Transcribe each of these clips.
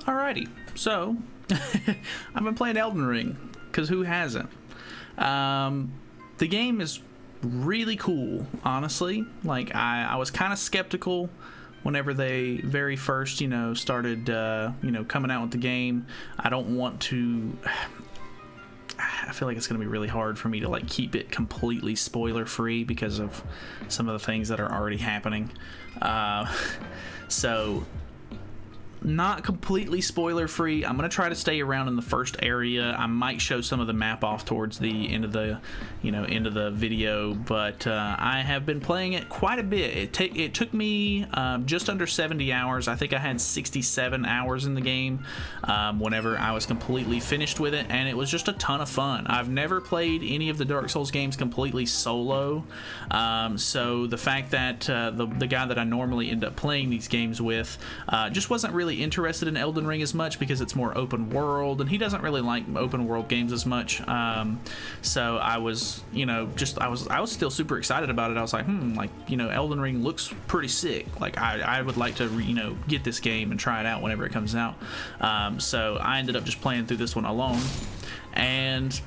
Alrighty, so I've been playing Elden Ring, because who hasn't? The game is really cool, honestly. Like, I was kind of skeptical whenever they very first, started, coming out with the game. I don't want to... I feel like it's going to be really hard for me to, like, keep it completely spoiler-free because of some of the things that are already happening. So... not completely spoiler free. I'm gonna try to stay around in the first area. I might show some of the map off towards the end of the end of the video, but I have been playing it quite a bit. It took me just under 70 hours. I think I had 67 hours in the game whenever I was completely finished with it, and it was just a ton of fun. I've never played any of the Dark Souls games completely solo, so the fact that the guy that I normally end up playing these games with just wasn't really interested in Elden Ring as much because it's more open world, and he doesn't really like open world games as much. So I was, I was still super excited about it. I was like, Elden Ring looks pretty sick. Like I would like to, get this game and try it out whenever it comes out. So I ended up just playing through this one alone, and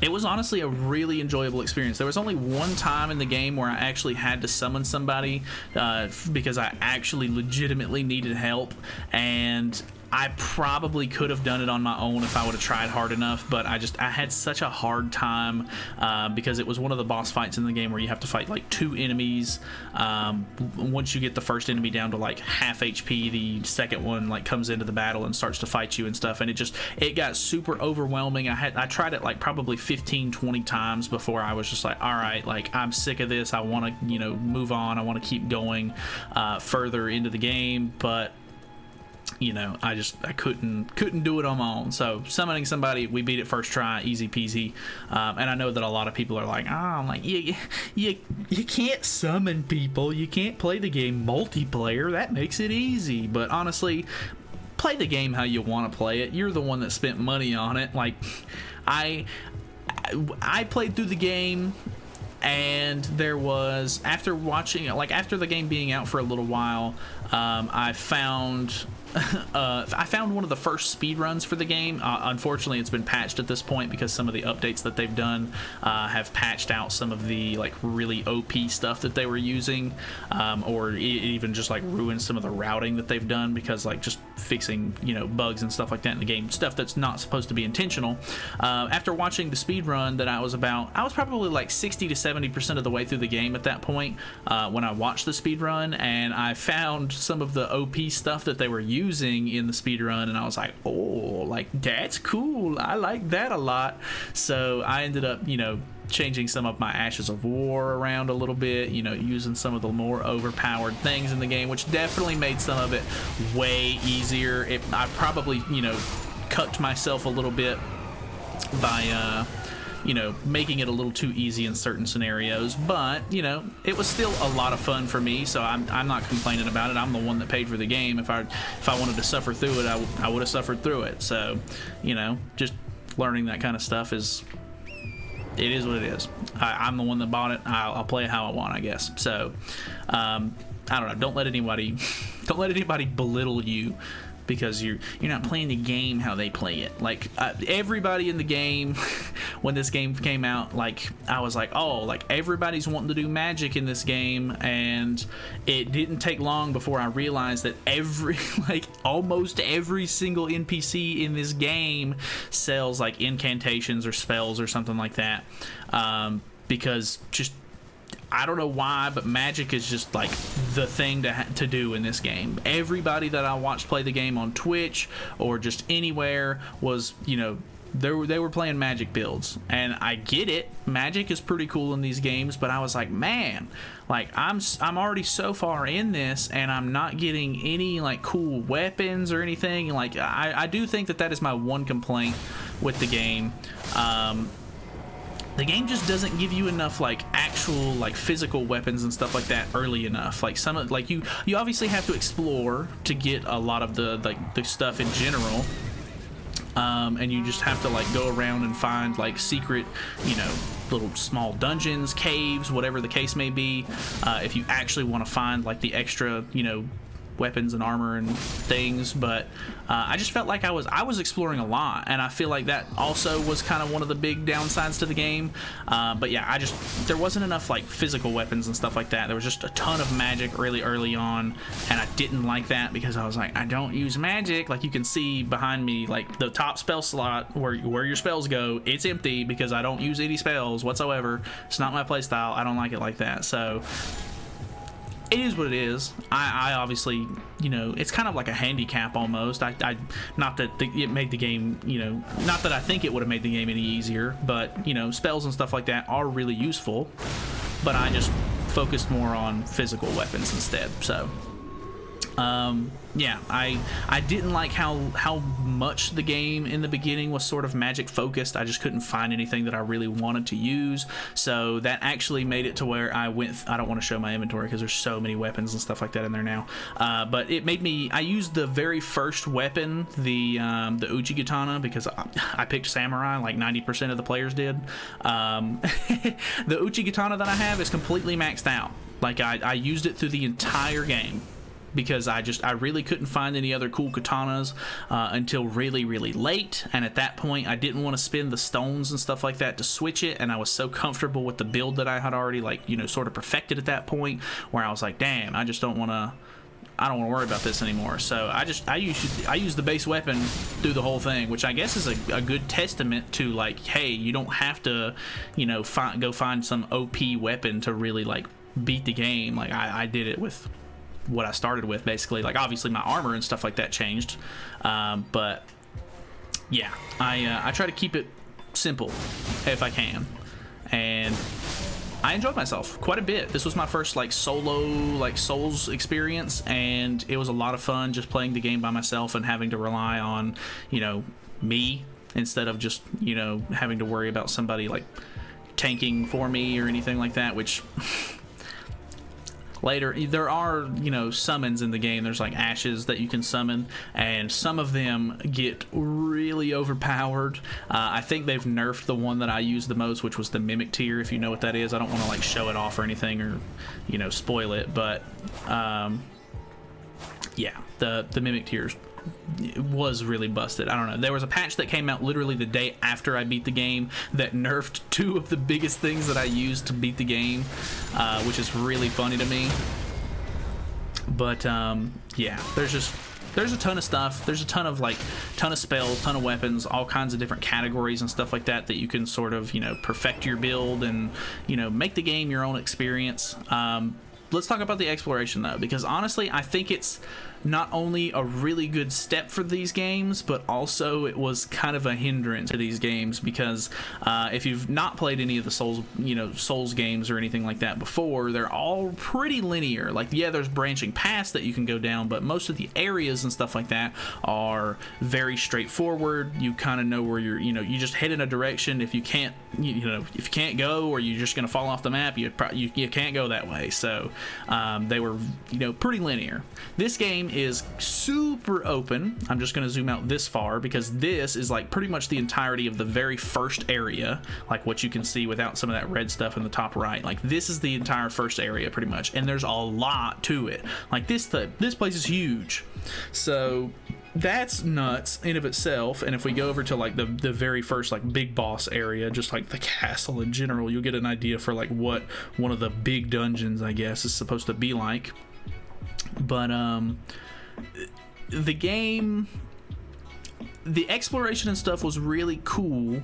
it was honestly a really enjoyable experience. There was only one time in the game where I actually had to summon somebody because I actually legitimately needed help, and I probably could have done it on my own if I would have tried hard enough, but I had such a hard time because it was one of the boss fights in the game where you have to fight like 2 enemies. Once you get the first enemy down to like half HP, the second one like comes into the battle and starts to fight you and stuff, and it got super overwhelming. I tried it like probably 15-20 times before I was just like, all right, like I'm sick of this. I want to move on. I want to keep going further into the game, but I couldn't do it on my own. So summoning somebody, we beat it first try, easy peasy. And I know that a lot of people are like, you can't summon people, you can't play the game multiplayer, that makes it easy. But honestly, play the game how you want to play it. You're the one that spent money on it. Like I played through the game, and there was, after the game being out for a little while, I found one of the first speed runs for the game. Unfortunately, it's been patched at this point because some of the updates that they've done have patched out some of the like really OP stuff that they were using, or even just like ruined some of the routing that they've done because like just fixing bugs and stuff like that in the game, stuff that's not supposed to be intentional. After watching the speed run that I was probably like 60 to 70% of the way through the game at that point when I watched the speed run, and I found some of the OP stuff that they were using in the speed run, and I was like, oh, like that's cool, I like that a lot. So I ended up changing some of my Ashes of War around a little bit, using some of the more overpowered things in the game, which definitely made some of it way easier. I probably cut myself a little bit by making it a little too easy in certain scenarios, but it was still a lot of fun for me, so I'm not complaining about it. I'm the one that paid for the game. If I wanted to suffer through it, I would have suffered through it. So just learning that kind of stuff is what it is. I'm the one that bought it. I'll play it how I want, I guess. So I don't know, don't let anybody belittle you because you're not playing the game how they play it. Like everybody in the game when this game came out, like I was like, oh, like everybody's wanting to do magic in this game, and it didn't take long before I realized that almost every single NPC in this game sells like incantations or spells or something like that, because just I don't know why, but magic is just like the thing to do in this game. Everybody that I watched play the game on Twitch or just anywhere was, they were playing magic builds, and I get it. Magic is pretty cool in these games, but I was like, man, like I'm already so far in this, and I'm not getting any like cool weapons or anything. Like I do think that is my one complaint with the game. The game just doesn't give you enough like actual like physical weapons and stuff like that early enough. Like you obviously have to explore to get a lot of the stuff in general, and you just have to like go around and find like secret, little small dungeons, caves, whatever the case may be. If you actually want to find like the extra, weapons and armor and things, but I just felt like I was exploring a lot, and I feel like that also was kind of one of the big downsides to the game. But yeah, there wasn't enough like physical weapons and stuff like that. There was just a ton of magic really early on, and I didn't like that because I was like, I don't use magic. Like you can see behind me, like the top spell slot where your spells go, it's empty because I don't use any spells whatsoever. It's not my playstyle. I don't like it like that. So it is what it is. I obviously, you know, it's kind of like a handicap almost. Not that it made the game, you know, not that I think it would have made the game any easier, but, you know, spells and stuff like that are really useful, but I just focused more on physical weapons instead. So yeah, I didn't like how much the game in the beginning was sort of magic focused. I just couldn't find anything that I really wanted to use, so that actually made it to where I don't want to show my inventory because there's so many weapons and stuff like that in there now, but it made me, I used the very first weapon, the Uchi-Katana, because I picked samurai like 90% of the players did. The Uchi-Katana that I have is completely maxed out. Like I used it through the entire game, because I really couldn't find any other cool katanas until really late, and at that point I didn't want to spend the stones and stuff like that to switch it, and I was so comfortable with the build that I had already, like, you know, sort of perfected at that point, where I was like, damn, I don't want to worry about this anymore. So I use the base weapon through the whole thing, which I guess is a good testament to, like, hey, you don't have to, you know, go find some OP weapon to really like beat the game. Like I did it with what I started with, basically. Like obviously my armor and stuff like that changed, but yeah, I try to keep it simple if I can, and I enjoyed myself quite a bit. This was my first like solo like Souls experience, and it was a lot of fun just playing the game by myself and having to rely on, you know, me instead of just, you know, having to worry about somebody like tanking for me or anything like that, which later there are, you know, summons in the game. There's like ashes that you can summon, and some of them get really overpowered. I think they've nerfed the one that I used the most, which was the Mimic Tier, if you know what that is. I don't want to like show it off or anything, or, you know, spoil it, but yeah, the Mimic Tiers was really busted. I don't know. There was a patch that came out literally the day after I beat the game that nerfed two of the biggest things that I used to beat the game, which is really funny to me. But yeah, there's a ton of stuff. There's a ton of spells, ton of weapons, all kinds of different categories and stuff like that that you can sort of, you know, perfect your build and, you know, make the game your own experience. Let's talk about the exploration though, because honestly I think it's not only a really good step for these games, but also it was kind of a hindrance to these games, because if you've not played any of the Souls games or anything like that before, they're all pretty linear. Like, yeah, there's branching paths that you can go down, but most of the areas and stuff like that are very straightforward. You kind of know where you're, you know, you just head in a direction. If you can't, you know, if you can't go, or you're just gonna fall off the map, you can't go that way. So they were, you know, pretty linear. This game is super open. I'm just going to zoom out this far because this is like pretty much the entirety of the very first area, like what you can see without some of that red stuff in the top right. Like this is the entire first area pretty much, and there's a lot to it. Like this place is huge, so that's nuts in of itself. And if we go over to like the very first like big boss area, just like the castle in general, you'll get an idea for like what one of the big dungeons, I guess, is supposed to be like. But the game, the exploration and stuff was really cool,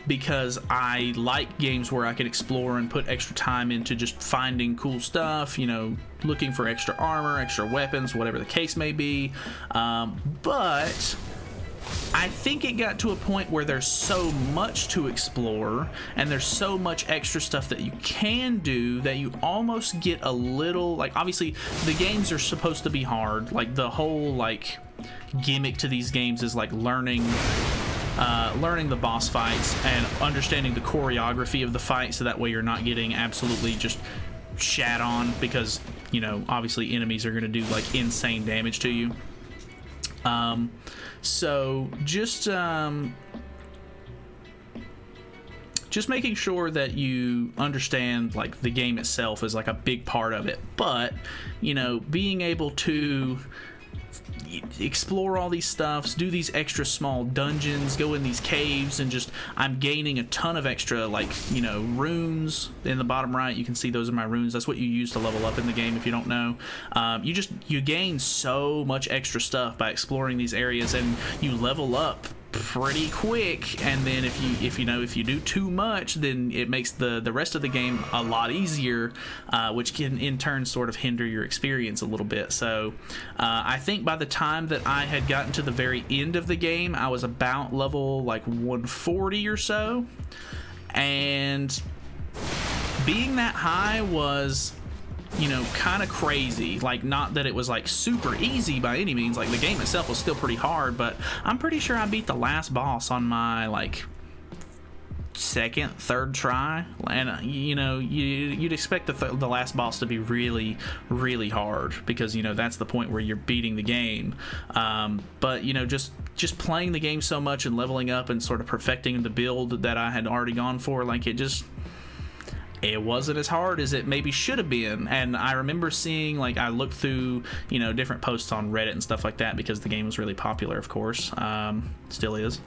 because I like games where I can explore and put extra time into just finding cool stuff, you know, looking for extra armor, extra weapons, whatever the case may be. But I think it got to a point where there's so much to explore and there's so much extra stuff that you can do that you almost get a little, like, obviously the games are supposed to be hard. Like the whole like gimmick to these games is like learning the boss fights and understanding the choreography of the fight, so that way you're not getting absolutely just shat on, because, you know, obviously enemies are going to do like insane damage to you. So just just making sure that you understand like the game itself is like a big part of it, but you know, being able to explore all these stuffs, do these extra small dungeons, go in these caves, and just I'm gaining a ton of extra, like, you know, runes. In the bottom right you can see those are my runes. That's what you use to level up in the game if you don't know. You gain so much extra stuff by exploring these areas, and you level up pretty quick. And then if you do too much, then it makes the rest of the game a lot easier, which can in turn sort of hinder your experience a little bit. So I think by the time that I had gotten to the very end of the game, I was about level like 140 or so, and being that high was, you know, kind of crazy. Like, not that it was like super easy by any means, like the game itself was still pretty hard, but I'm pretty sure I beat the last boss on my like third try. And you know, you'd expect the last boss to be really, really hard, because you know that's the point where you're beating the game. But you know, just playing the game so much and leveling up and sort of perfecting the build that I had already gone for, like it wasn't as hard as it maybe should have been. And I remember seeing, like, I looked through, you know, different posts on Reddit and stuff like that, because the game was really popular, of course. Still is.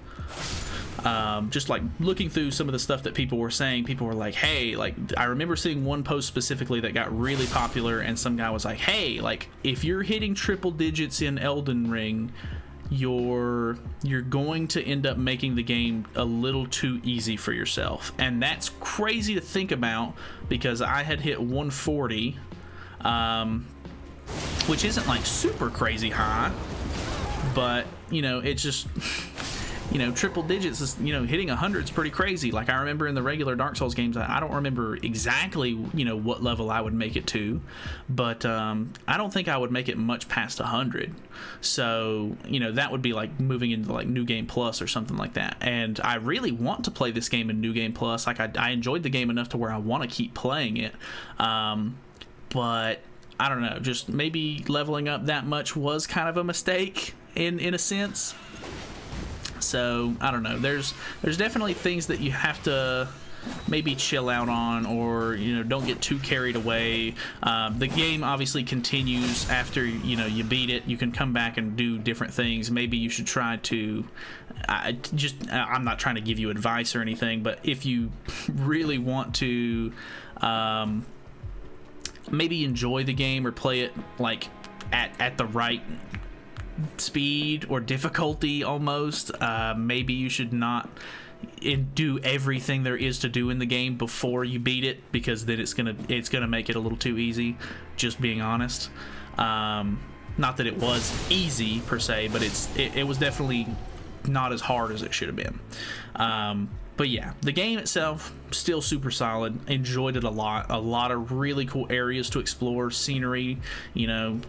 Just like looking through some of the stuff that people were saying, people were like, hey, like, I remember seeing one post specifically that got really popular, and some guy was like, hey, like, if you're hitting triple digits in Elden Ring, you're going to end up making the game a little too easy for yourself. And that's crazy to think about, because I had hit 140, which isn't like super crazy high, but you know, it's just you know, triple digits is, you know, hitting 100 is pretty crazy. Like, I remember in the regular Dark Souls games, I don't remember exactly, you know, what level I would make it to, but I don't think I would make it much past 100. So, you know, that would be like moving into like New Game Plus or something like that. And I really want to play this game in New Game Plus. Like, I enjoyed the game enough to where I want to keep playing it. But I don't know, just maybe leveling up that much was kind of a mistake in a sense. So I don't know, there's definitely things that you have to maybe chill out on, or you know, don't get too carried away. The game obviously continues after, you know, you beat it. You can come back and do different things. Maybe you should try to I'm not trying to give you advice or anything, but if you really want to maybe enjoy the game or play it like at the right speed or difficulty almost, maybe you should not do everything there is to do in the game before you beat it, because then it's gonna make it a little too easy, just being honest. Not that it was easy per se, but it was definitely not as hard as it should have been. But yeah, the game itself still super solid. Enjoyed it a lot of really cool areas to explore, scenery, you know,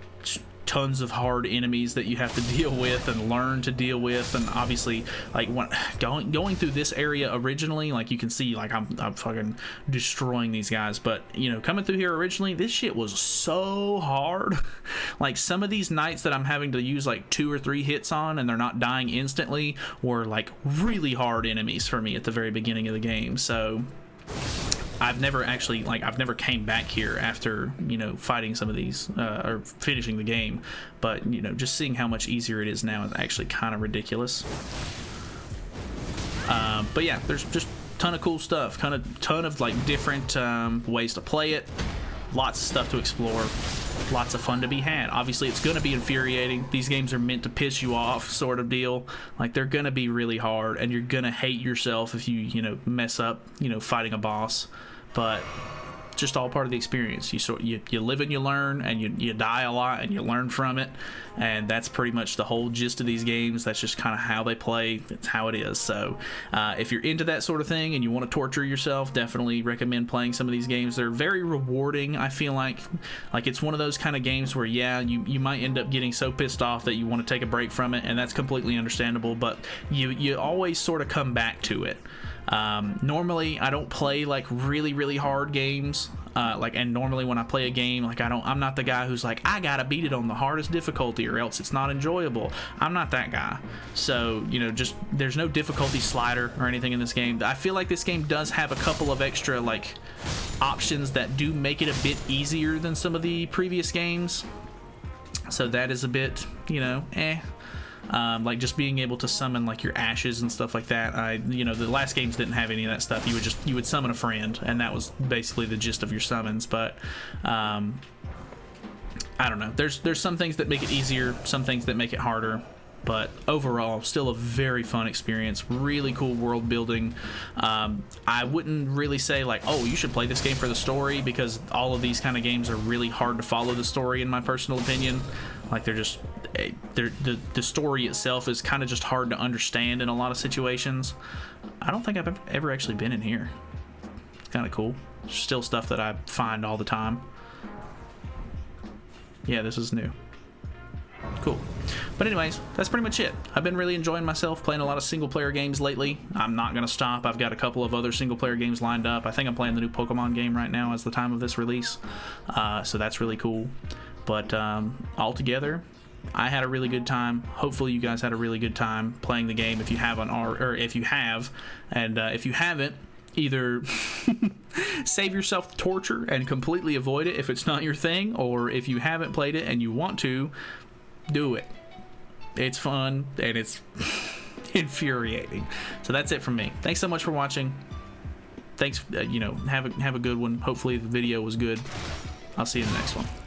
tons of hard enemies that you have to deal with and learn to deal with. And obviously, like, when going through this area originally, like, you can see, like, I'm fucking destroying these guys, but you know, coming through here originally, this shit was so hard. Like, some of these knights that I'm having to use like 2 or 3 hits on and they're not dying instantly were like really hard enemies for me at the very beginning of the game. So I've never came back here after, you know, fighting some of these or finishing the game, but you know, just seeing how much easier it is now is actually kind of ridiculous. But yeah, there's just a ton of cool stuff, ton of like different ways to play it, lots of stuff to explore, lots of fun to be had. Obviously, it's gonna be infuriating. These games are meant to piss you off, sort of deal. Like, they're gonna be really hard, and you're gonna hate yourself if you know, mess up, you know, fighting a boss. But just all part of the experience. You live and you learn, and you die a lot and you learn from it, and that's pretty much the whole gist of these games. That's just kind of how they play. That's how it is. So if you're into that sort of thing and you want to torture yourself, definitely recommend playing some of these games. They're very rewarding. I feel like it's one of those kind of games where, yeah, you might end up getting so pissed off that you want to take a break from it, and that's completely understandable, but you always sort of come back to it. Normally I don't play like really hard games, And normally when I play a game, like I'm not the guy who's like, I gotta beat it on the hardest difficulty or else it's not enjoyable. I'm not that guy. So, you know, just there's no difficulty slider or anything in this game. I feel like this game does have a couple of extra like options that do make it a bit easier than some of the previous games. So that is a bit, you know, like just being able to summon like your ashes and stuff like that. You know, the last games didn't have any of that stuff. You would summon a friend, and that was basically the gist of your summons. But I don't know. There's some things that make it easier, some things that make it harder. But overall, still a very fun experience. Really cool world building. I wouldn't really say like, oh, you should play this game for the story, because all of these kind of games are really hard to follow the story, in my personal opinion. Like the story itself is kind of just hard to understand in a lot of situations. I don't think I've ever actually been in here. It's kind of cool. Still stuff that I find all the time. Yeah, this is new. Cool. But anyways, that's pretty much it. I've been really enjoying myself playing a lot of single player games lately. I'm not going to stop. I've got a couple of other single player games lined up. I think I'm playing the new Pokemon game right now as the time of this release. So that's really cool. But altogether, I had a really good time. Hopefully you guys had a really good time playing the game if you have if you have, and if you haven't, either save yourself the torture and completely avoid it if it's not your thing, or if you haven't played it and you want to, do it. It's fun and it's infuriating. So that's it from me. Thanks so much for watching. Thanks. You know, have a good one. Hopefully the video was good. I'll see you in the next one.